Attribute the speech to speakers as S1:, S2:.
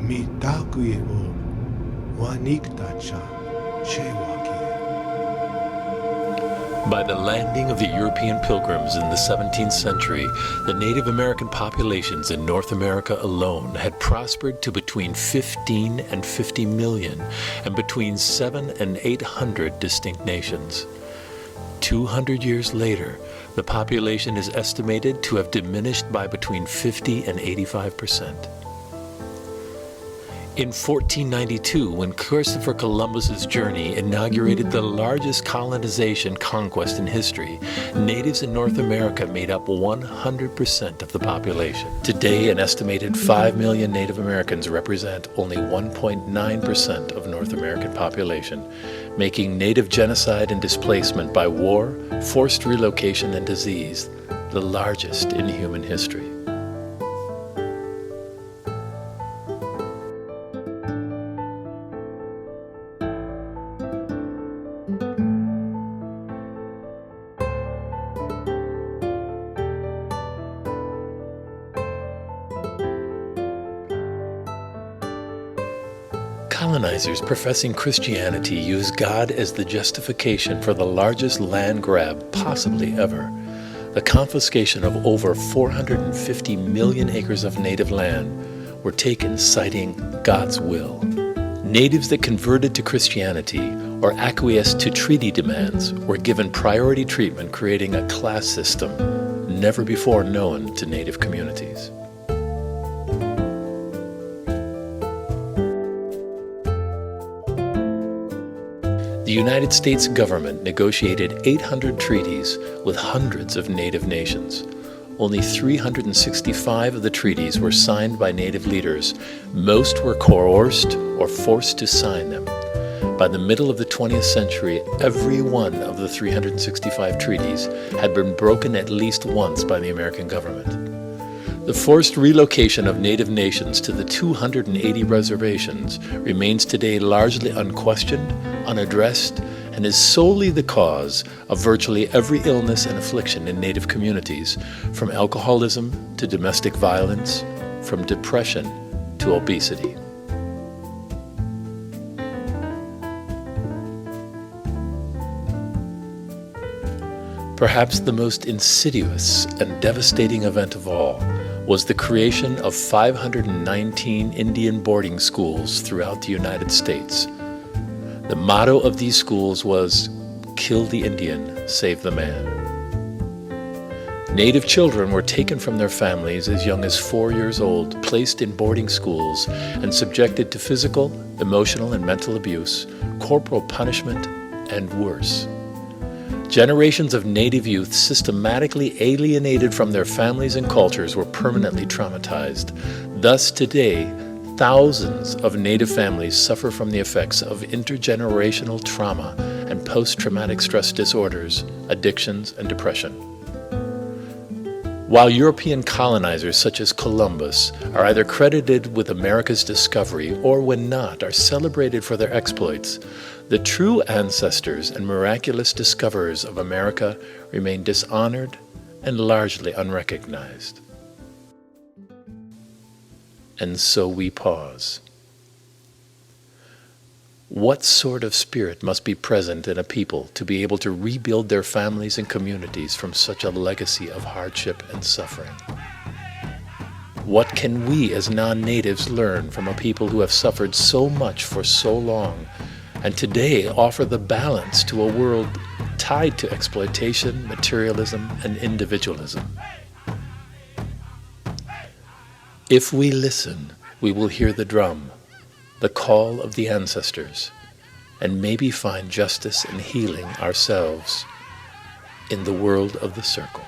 S1: mi Tokahye o waniktacha chewakie.
S2: By the landing of the European pilgrims in the 17th century, the Native American populations in North America alone had prospered to between 15 and 50 million and between 700 and 800 distinct nations. 200 years later, the population is estimated to have diminished by between 50 and 85%. In 1492, when Christopher Columbus's journey inaugurated the largest colonization conquest in history, natives in North America made up 100% of the population. Today, an estimated 5 million Native Americans represent only 1.9% of North American population, making native genocide and displacement by war, forced relocation, and disease the largest in human history. Colonizers professing Christianity used God as the justification for the largest land grab possibly ever, the confiscation of over 450 million acres of native land were taken citing God's will. Natives that converted to Christianity or acquiesced to treaty demands were given priority treatment, creating a class system never before known to Native communities. The United States government negotiated 800 treaties with hundreds of Native nations. Only 365 of the treaties were signed by Native leaders. Most were coerced or forced to sign them. By the middle of the 20th century, every one of the 365 treaties had been broken at least once by the American government. The forced relocation of Native nations to the 280 reservations remains today largely unquestioned, unaddressed, and is solely the cause of virtually every illness and affliction in Native communities, from alcoholism to domestic violence, from depression to obesity. Perhaps the most insidious and devastating event of all was the creation of 519 Indian boarding schools throughout the United States. The motto of these schools was, "Kill the Indian, save the man." Native children were taken from their families as young as 4 years old, placed in boarding schools, and subjected to physical, emotional, and mental abuse, corporal punishment, and worse. Generations of Native youth systematically alienated from their families and cultures were permanently traumatized. Thus today, thousands of Native families suffer from the effects of intergenerational trauma and post-traumatic stress disorders, addictions, and depression. While European colonizers such as Columbus are either credited with America's discovery or, when not, are celebrated for their exploits, the true ancestors and miraculous discoverers of America remain dishonored and largely unrecognized. And so we pause. What sort of spirit must be present in a people to be able to rebuild their families and communities from such a legacy of hardship and suffering? What can we as non-natives learn from a people who have suffered so much for so long, and today offer the balance to a world tied to exploitation, materialism, and individualism? If we listen, we will hear the drum, the call of the ancestors, and maybe find justice and healing ourselves in the world of the circle.